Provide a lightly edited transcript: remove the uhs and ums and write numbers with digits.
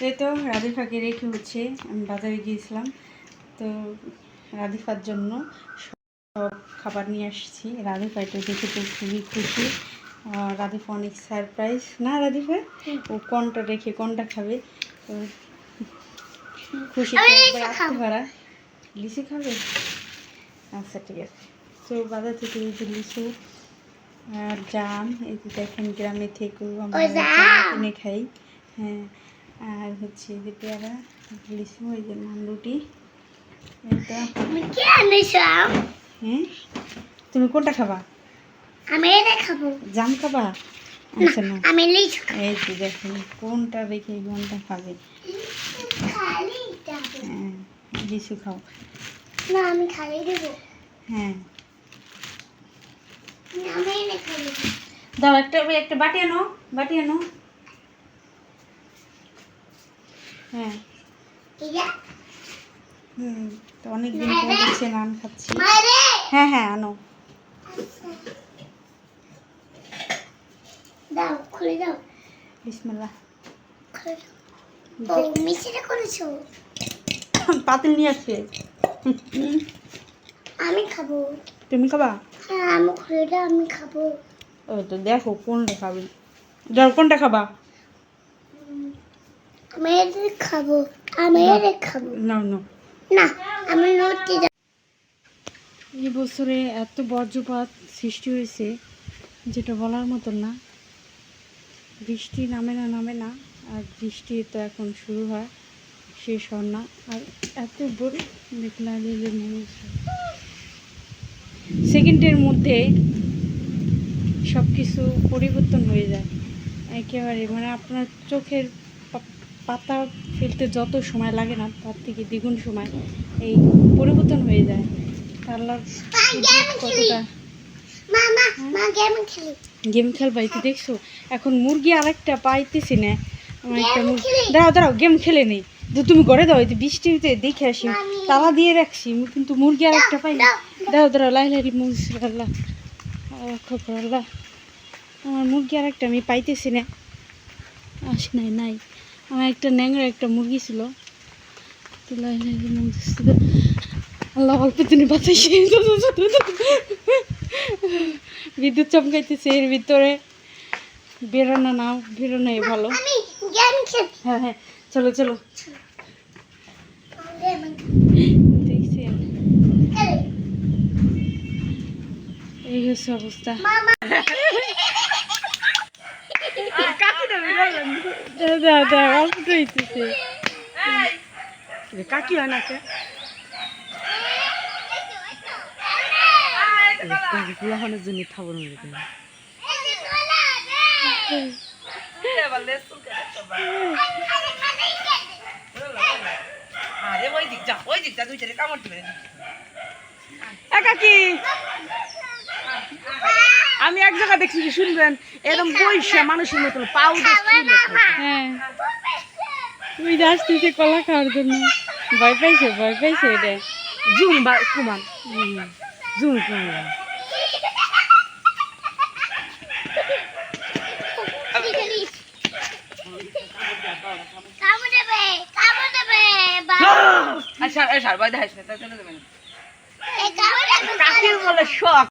এই তো রাধিফাকে রেখে হচ্ছে আমি বাজারে গিয়েছিলাম, তো রাধিফার জন্য সব খাবার নিয়ে আসছি। রাধিফা এটা দেখে তো খুবই খুশি। রাধিফা অনেক সারপ্রাইজ না রাধিফা, ও কোনটা রেখে কোনটা খাবে, তো খুশিতে একবার আসতে পারা। লিচু খাবে? আচ্ছা ঠিক আছে। তো বাজার থেকে এই যে লিচু আর জাম, এই যে দেখেন গ্রামে থেকেও আমরা জাম কিনে খাই। হ্যাঁ, আর হচ্ছে এই যে পেয়ারা, লিচু, এই যে নানরুটি। এটা হ্যাঁ, তুমি কোনটা খাবা? আমি এটা খাবো। জাম খাবা? আচ্ছা না, আমি লিচু। এই যে দেখেন কোনটা রেখে কোনটা খাবে। হ্যাঁ, লিচু খাও। না আমি খালি দেব। হ্যাঁ আমি এটা খাবো। দাও একটা বাটি আনো, বাটি আনো। হ্যাঁ তো অনেকদিন পর হচ্ছে নান খাচ্ছি। হ্যাঁ হ্যাঁ আনো। দাও খুলে দাও। বিসমিল্লাহ। ও মিষ্টিটা করেছো? পাতিল নিয়ে আসছে। আমি খাবো। তুমি খাবা? হ্যাঁ আমি খুলে দাও, আমি খাবো। ও তো দেখো কোনটা খাবে। যাও কোনটা খাবা? আমি এটা খাবো। আমি এটা খাবো। না না না আমি রুটি। এই বছরে এত বজ্রপাত সৃষ্টি হয়েছে যেটা বলার মতন না। বৃষ্টি নামে না, আর বৃষ্টি তো এখন শুরু হয়, শেষ হন না। আর এত বড় দেখলাম সেকেন্ডের মধ্যে সব কিছু পরিবর্তন হয়ে যায় একেবারে। মানে আপনার চোখের পাতা ফেলতে যত সময় লাগে না, তার থেকে দ্বিগুণ সময় এই পরিবর্তন হয়ে যায়। আল্লাহর কতটা গেম খেলবাই তো দেখছো। এখন মুরগি আরেকটা পাইতেছি না, আমার একটা মুরগি। দাঁড়াও গেম খেলে নেই তো, তুমি ঘরে দাও। এই বৃষ্টিতে দেখে আসি, তালা দিয়ে রাখছি, কিন্তু মুরগি আরেকটা পাই না। দাঁড়াও লাইলারি মুসআল্লাহ আল্লাহ, আমার মুরগি আরেকটা আমি পাইতেছি না, আসি নাই। আমার একটা ন্যাংরা একটা মুরগি ছিল, তো লাইলারি আল্লাহ অল্প দিনে বাঁচাইছে। বিদ্যুৎ চমকাইতেছে, এর ভিতরে বেরোনোই ভালো। হ্যাঁ চলো দেখছেন এই হচ্ছে অবস্থা। অল্প তো হইতেছে, কাকি হয় না গুলাহানের জন্য খাবার কাকি। আমি এক জায়গা দেখছি কি শুনবেন, এরকম বইসা মানুষের মতন পাউডার। হ্যাঁ তুই আসতেছে কলা খাওয়ার জন্য। ভয় পাইছে এটা জুম বা কুমান জুম কুমান। আচ্ছা বলে শখ।